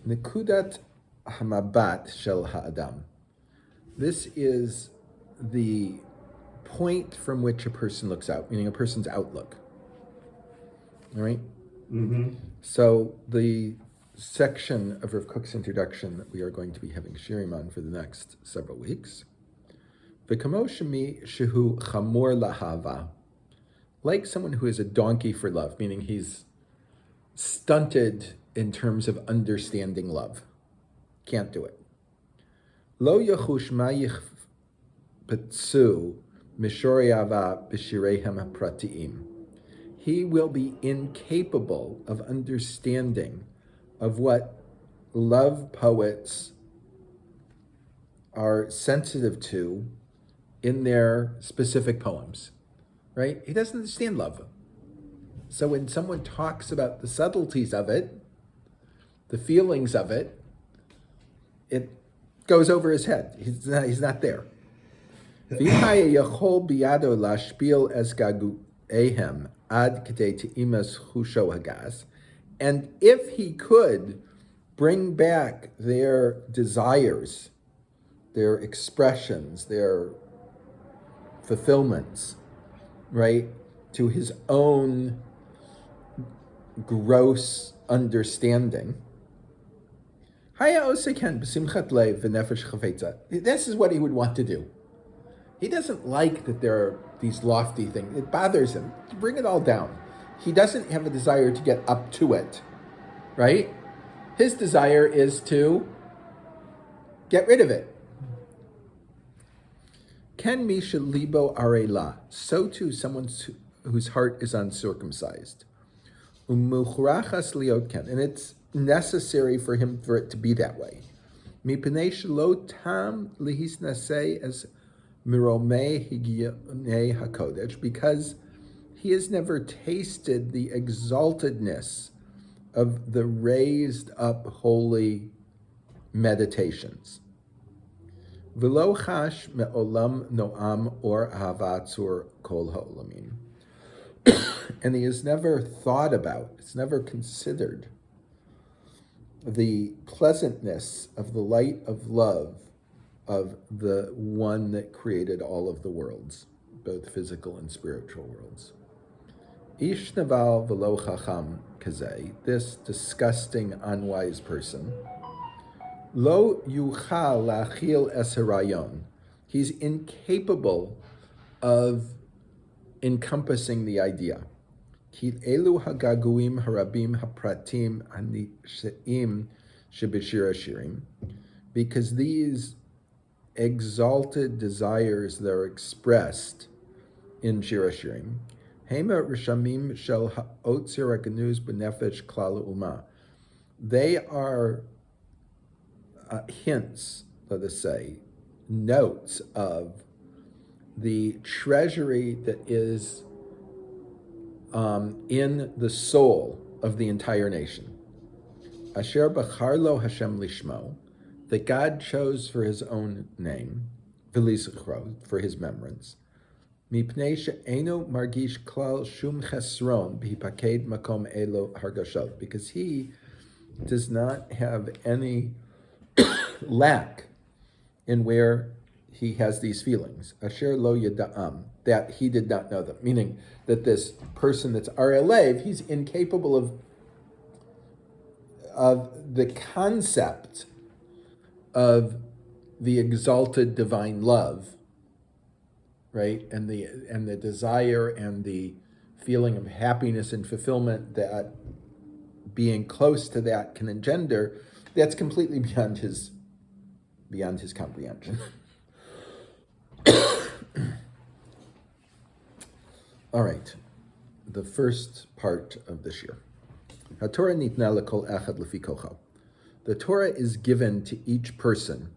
Nekudat hamabat shel ha'adam. This is the point from which a person looks out, meaning a person's outlook. All right? Mm-hmm. So the section of Rav Kook's introduction that we are going to be having shirim on for the next several weeks. וכמו שהוא חמור לאהבה, like someone who is a donkey for love, meaning he's stunted in terms of understanding love. Can't do it. לא יחוש מה יחפצו משוררי האהבה בשיריהם הפרטיים. He will be incapable of understanding of what love poets are sensitive to in their specific poems, right? He doesn't understand love. So when someone talks about the subtleties of it, the feelings of it, it goes over his head. He's not there. Yachol בידו להשפיל את געגועיהם עד כדי טעימת חושו הגס. And if he could bring back their desires, their expressions, their fulfillments, right, to his own gross understanding, בשמחת ונפש חפצה. This is what he would want to do. He doesn't like that there are these lofty things. It bothers him. Bring it all down. He doesn't have a desire to get up to it, right? His desire is to get rid of it. Ken mi שלבו ערלה. So too, someone whose heart is uncircumcised. ומכרחת להיות ken. And it's necessary for it to be that way. מפני שלא תם להסנסה as miromei higyonei hakodesh, because he has never tasted the exaltedness of the raised up holy meditations. V'lo chash me'olam noam or havatzur kol ha'olamim. And he has never thought about, it's never considered the pleasantness of the light of love of the one that created all of the worlds, both physical and spiritual worlds. Ish naval v'lo chacham kazeh, this disgusting, unwise person, lo yuchal lachil es harayon, he's incapable of encompassing the idea. Ki elu hagaguim harabim hapratim hanisheim shebeshirim, because these exalted desires that are expressed in Shirim, Hema Rishamim Shel Ha'otzir HaGanuz B'nefesh Klal Uma. They are hints, let us say, notes of the treasury that is in the soul of the entire nation. Asher B'charlo Hashem Lishmo, that God chose for his own name, for his remembrance. Mipnei she'eno margish klal shum chesron b'hipaked makom elo hargashot, because he does not have any lack in where he has these feelings. Asher lo yada'am, that he did not know them, meaning that this person that's Arelev, he's incapable of the concept of the exalted divine love, right, and the desire and the feeling of happiness and fulfillment that being close to that can engender. That's completely beyond his comprehension. All right, the first part of the Shir. HaTorah nitna lekol echad lefi kocho. The Torah is given to each person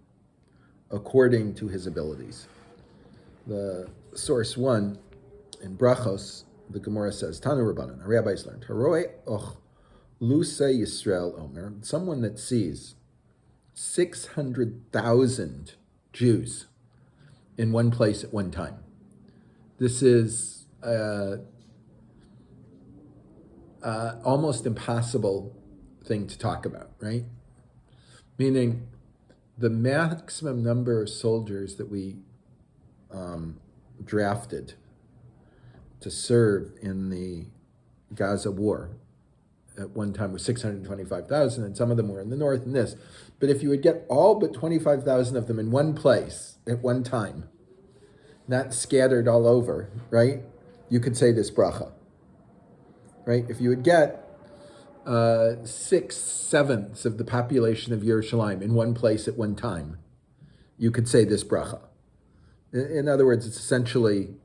according to his abilities. The source one in Brachos, the Gemara says, Tanu Rabbanan, our rabbis learned, Haroe och lusa Yisrael omer, someone that sees 600,000 Jews in one place at one time. This is almost impossible thing to talk about, right? meaning the maximum number of soldiers that we drafted to serve in the Gaza war at one time was 625,000, and some of them were in the north and this. But if you would get all but 25,000 of them in one place at one time, not scattered all over, right? You could say this bracha, right? If you would get 6/7 of the population of Yerushalayim in one place at one time, you could say this bracha. In other words, it's essentially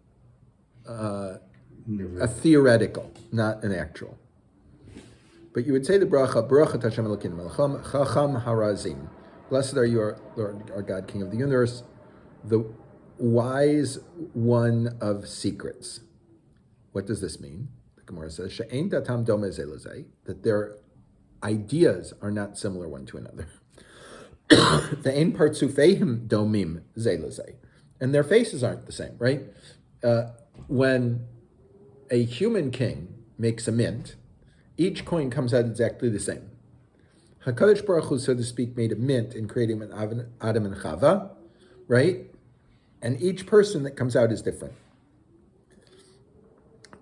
a theoretical, not an actual. But you would say the bracha, Baruch Hashem Elokeinu melech chacham harazim. Blessed are you, Lord, our God, King of the universe, the wise one of secrets. What does this mean? The Gemara says, She'ein datam dome ze lezeh, that their ideas are not similar one to another. Ve'ein partzufeihim domim ze lezeh, and their faces aren't the same, right? When a human king makes a mint, each coin comes out exactly the same. HaKadosh Baruch Hu, so to speak, made a mint in creating an Adam and Chava, right? And each person that comes out is different.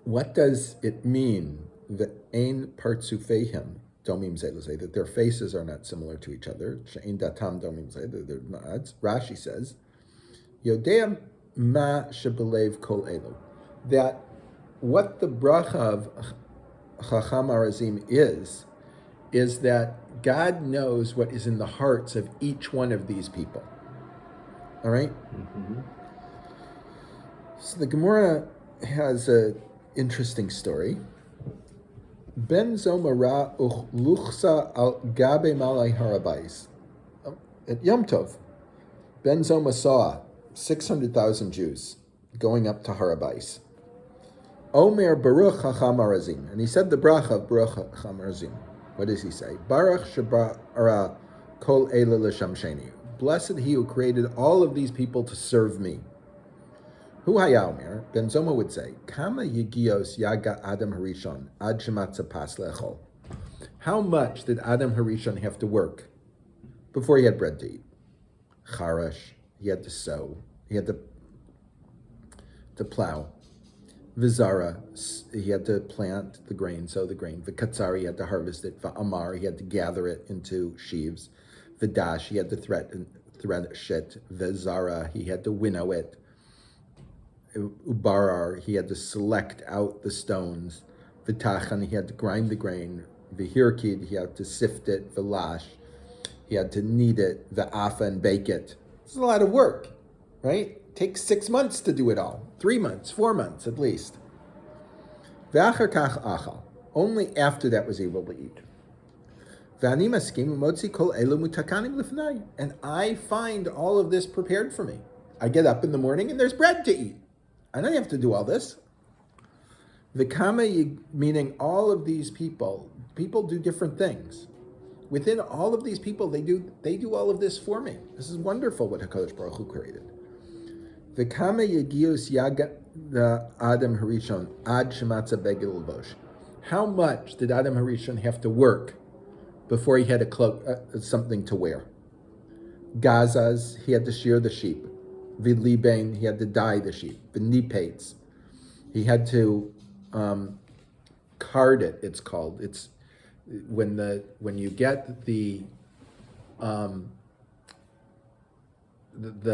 What does it mean that ein partzufeihim domim ze lezeh, that their faces are not similar to each other? She'ein datam domim ze, they're not. Rashi says, Yodea ma shebelev kol elu, that what the bracha of Chacham Arazim is that God knows what is in the hearts of each one of these people. All right? Mm-hmm. So the Gemara has an interesting story. Ben Zomara uchluchsa al gabe malay harabais. At Yom Tov, Ben Zoma saw 600,000 Jews going up to Harabais. Omer Baruch Chacham Arazim, and he said the bracha of Baruch Chacham Arazim. What does he say? Baruch Shebara Kol Eila L'Shamsheni. Blessed he who created all of these people to serve me. Hu Haya Omer, Ben Zoma would say, Kama Yigios Yaga Adam Harishon Ad Shematza Pas Lechol. How much did Adam Harishon have to work before he had bread to eat? Charash, he had to sow, he had to plow. Vizara, he had to plant the grain, sow the grain. V'katzar, he had to harvest it. V'amar, he had to gather it into sheaves. V'dash, he had to thresh it. V'zara, he had to winnow it. Ubarar, he had to select out the stones. V'tachan, he had to grind the grain. V'hirkid, he had to sift it. V'lash, he had to knead it. V'afa, and bake it. It's a lot of work, right? Takes 6 months to do it all. 3 months, 4 months at least. V'achar kach achal. Only after that was he able to eat. V'ani maskim motzi kol elu mutakanim lifnai. And I find all of this prepared for me. I get up in the morning and there's bread to eat. I don't have to do all this. V'kama, meaning all of these people do different things. Within all of these people, they do all of this for me. This is wonderful what HaKadosh Baruch Hu created. V'kama yegius yaga the Adam Harishon ad shematza begel l'vosh. How much did Adam Harishon have to work before he had a cloak, something to wear? Gazas, he had to shear the sheep. V'libein, he had to dye the sheep. V'nipates, he had to card it. It's called. It's when you get the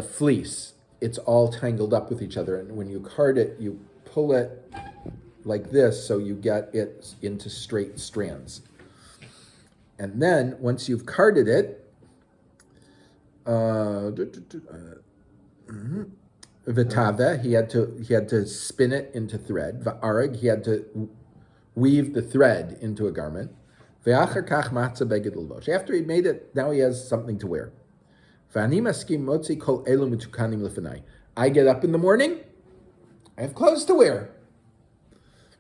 fleece. It's all tangled up with each other, and when you card it, you pull it like this, so you get it into straight strands. And then, once you've carded it, v'tave, he had to spin it into thread. V'areg, he had to weave the thread into a garment. V'achar kach matzah beged l'lbosh. After he'd made it, now he has something to wear. I get up in the morning, I have clothes to wear.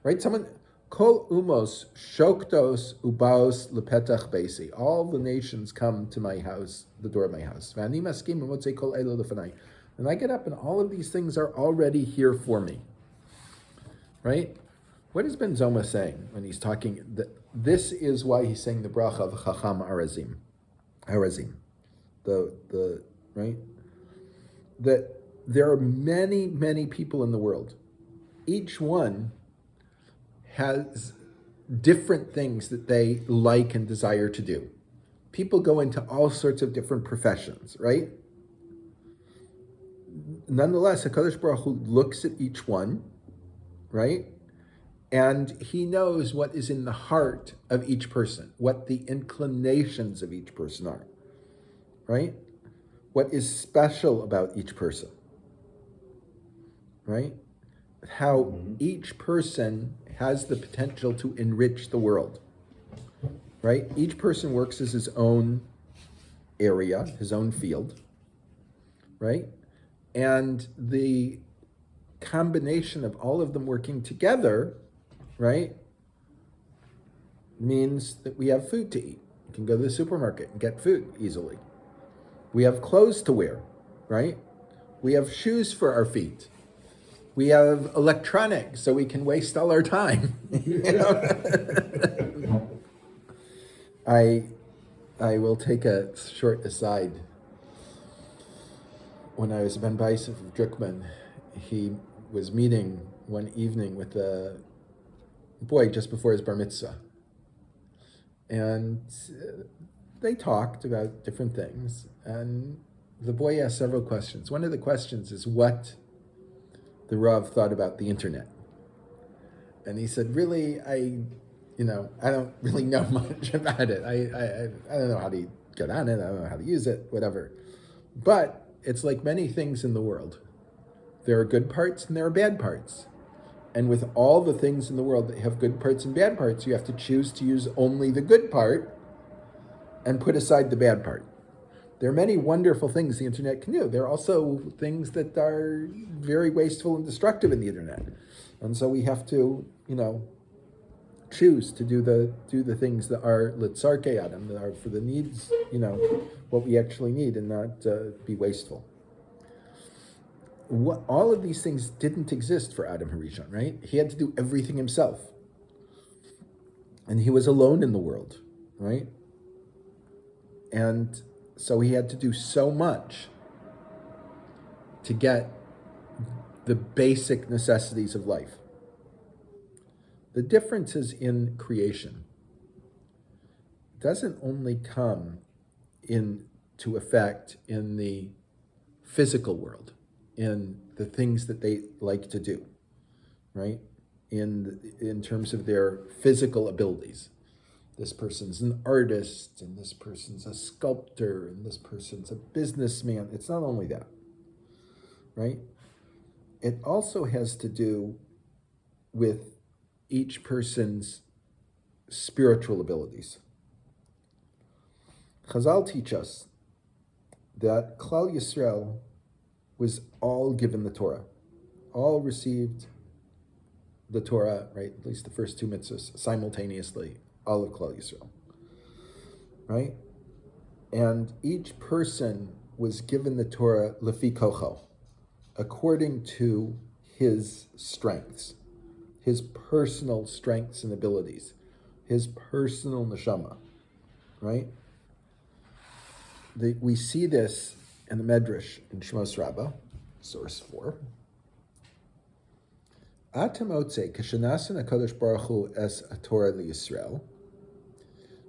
Right? Someone, Kol umos shoktos ubaos lepetach beisi. All the nations come to my house, the door of my house. And I get up and all of these things are already here for me. Right? What is Ben Zoma saying when he's talking? This is why he's saying the bracha of Chacham Arazim. the right? That there are many, many people in the world. Each one has different things that they like and desire to do. People go into all sorts of different professions, right? Nonetheless, HaKadosh Baruch Hu looks at each one, right? And he knows what is in the heart of each person, what the inclinations of each person are, right? What is special about each person, right? How each person has the potential to enrich the world, right? Each person works as his own area, his own field, right? And the combination of all of them working together, right, means that we have food to eat. We can go to the supermarket and get food easily. We have clothes to wear, right? We have shoes for our feet. We have electronics so we can waste all our time. You know? I will take a short aside. When I was Ben Bais of Drokman, he was meeting one evening with a boy just before his bar mitzvah. And they talked about different things. And the boy asked several questions. One of the questions is what the Rav thought about the internet. And he said, really, I don't really know much about it. I don't know how to get on it. I don't know how to use it, whatever. But it's like many things in the world. There are good parts and there are bad parts. And with all the things in the world that have good parts and bad parts, you have to choose to use only the good part and put aside the bad part. There are many wonderful things the internet can do. There are also things that are very wasteful and destructive in the internet. And so we have to, choose to do the things that are litzarke adam, that are for the needs, what we actually need, and not be wasteful. All of these things didn't exist for Adam Harishon, right? He had to do everything himself. And he was alone in the world, right? And so he had to do so much to get the basic necessities of life. The difference is in creation. It doesn't only come into effect in the physical world, in the things that they like to do, right? In terms of their physical abilities. This person's an artist, and this person's a sculptor, and this person's a businessman. It's not only that, right? It also has to do with each person's spiritual abilities. Chazal teach us that Klal Yisrael was all given the Torah, all received the Torah, right? At least the first two mitzvahs simultaneously, all of Klal Yisrael, right? And each person was given the Torah lefi kocho, according to his strengths, his personal strengths and abilities, his personal neshama, right? We see this in the Medrash in Shmos Rabbah, source 4. Atamotze kashenasan HaKadosh Baruch Hu es HaTorah liYisrael.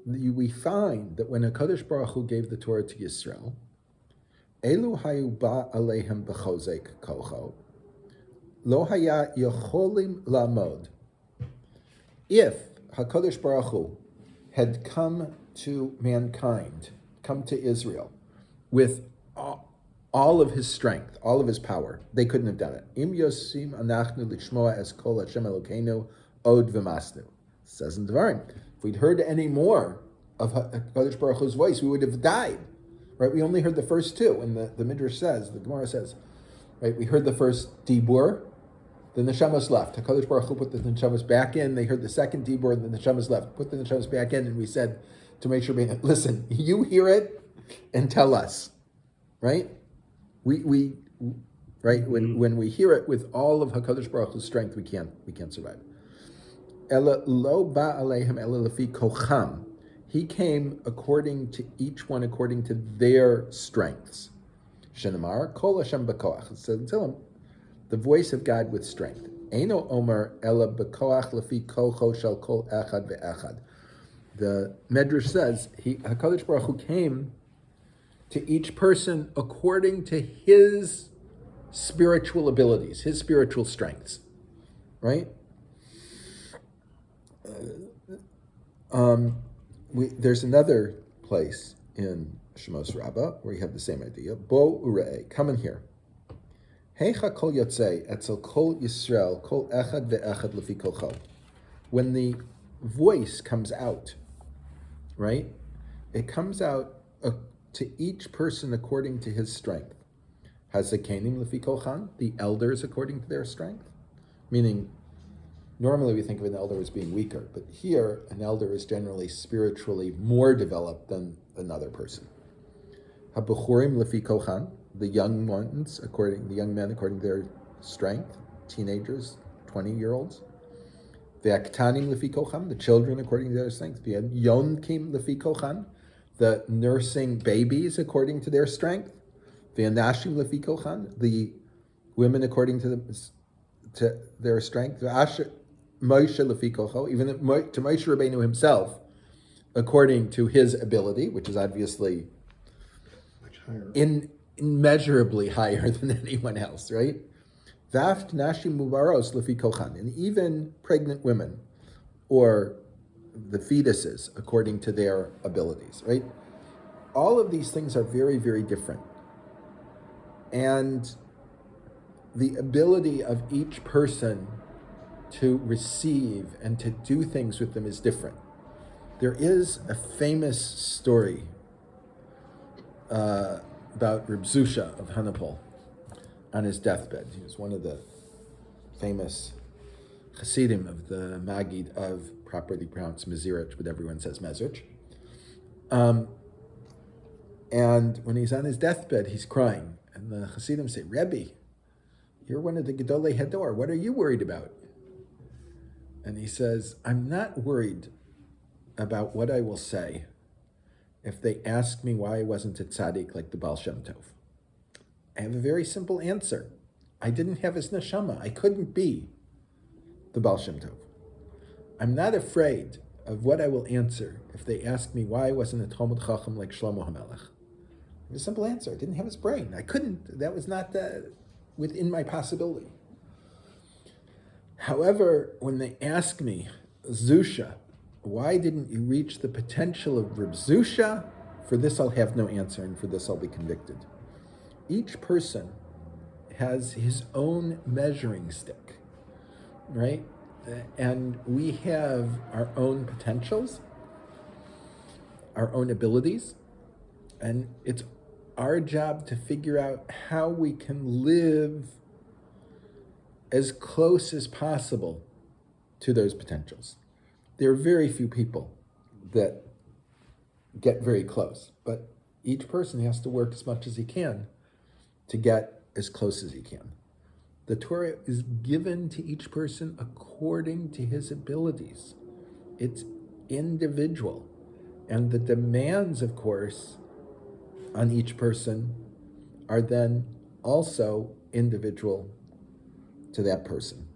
We find that when HaKadosh Baruch Hu gave the Torah to Yisrael, Elu hayu ba alehem b'chozek kocho, lo haya yocholim lamod. If HaKadosh Baruch Hu had come to mankind, come to Israel, with all of his strength, all of his power, they couldn't have done it. Im yosim anachnu lishmoa es kol Hashem Elokeinu od v'masnu. Says in Devarim, if we'd heard any more of HaKadosh Baruch Hu's voice, we would have died. Right? We only heard the first two, and the Midrash says, the Gemara says, right? We heard the first dibur, the neshamas left. HaKadosh Baruch Hu put the neshamas back in. They heard the second dibur, and the neshamas left. Put the neshamas back in, and we said to make sure, listen, you hear it and tell us, right? We right when we hear it with all of HaKadosh Baruch Hu's strength, we can't survive. Ela lo ba alehem ela lefi kocham. He came according to each one, according to their strengths. Shenamar, Kol Hashem b'koach. So tell him, the voice of God with strength. Eino Omer ela b'koach lefi kocho shel kol echad ve'echad. The Medrash says, HaKadosh Baruch Hu came to each person according to his spiritual abilities, his spiritual strengths, right? There's another place in Shemos Rabbah where you have the same idea. Bo urei, come in here. Heicha kol yotzei etzel kol Yisrael kol echad ve'echad lefi kolcho. When the voice comes out, right? It comes out to each person according to his strength. Hazakenim lefi kolchan, the elders according to their strength. Meaning, normally we think of an elder as being weaker, but here an elder is generally spiritually more developed than another person. Habuchurim lefi kolchan, the young ones the young men according to their strength, teenagers, 20-year-olds. The aktanim lefi kolchan, the children according to their strength. The yonkim lefi kolchan, the nursing babies according to their strength. The anashim lefi kolchan, the women according to their strength. The Moshe lefi kolcho, even to Moshe Rabbeinu himself, according to his ability, which is obviously much higher, immeasurably higher than anyone else, right? Vaft nashim mubaros lefi kolchan, and even pregnant women, or the fetuses, according to their abilities, right? All of these things are very, very different. And the ability of each person to receive and to do things with them is different. There is a famous story about Reb Zusha of Hanapol on his deathbed. He was one of the famous Hasidim of the Magid of, properly pronounced Mezirich, but everyone says Mezrich. And when he's on his deathbed, he's crying. And the Hasidim say, Rebbe, you're one of the Gedolei Hador. What are you worried about? And he says, I'm not worried about what I will say if they ask me why I wasn't a tzaddik like the Baal Shem Tov. I have a very simple answer. I didn't have his neshama. I couldn't be the Baal Shem Tov. I'm not afraid of what I will answer if they ask me why I wasn't a Talmud Chacham like Shlomo HaMelech. I have a simple answer. I didn't have his brain. I couldn't. That was not within my possibility. However, when they ask me, Zusha, why didn't you reach the potential of Reb Zusha? For this I'll have no answer, and for this I'll be convicted. Each person has his own measuring stick, right? And we have our own potentials, our own abilities, and it's our job to figure out how we can live as close as possible to those potentials. There are very few people that get very close, but each person has to work as much as he can to get as close as he can. The Torah is given to each person according to his abilities. It's individual. And the demands, of course, on each person are then also individual to that person.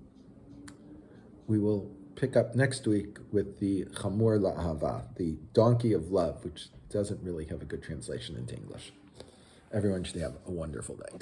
We will pick up next week with the Khomor Laahava, the donkey of love, which doesn't really have a good translation into English. Everyone should have a wonderful day.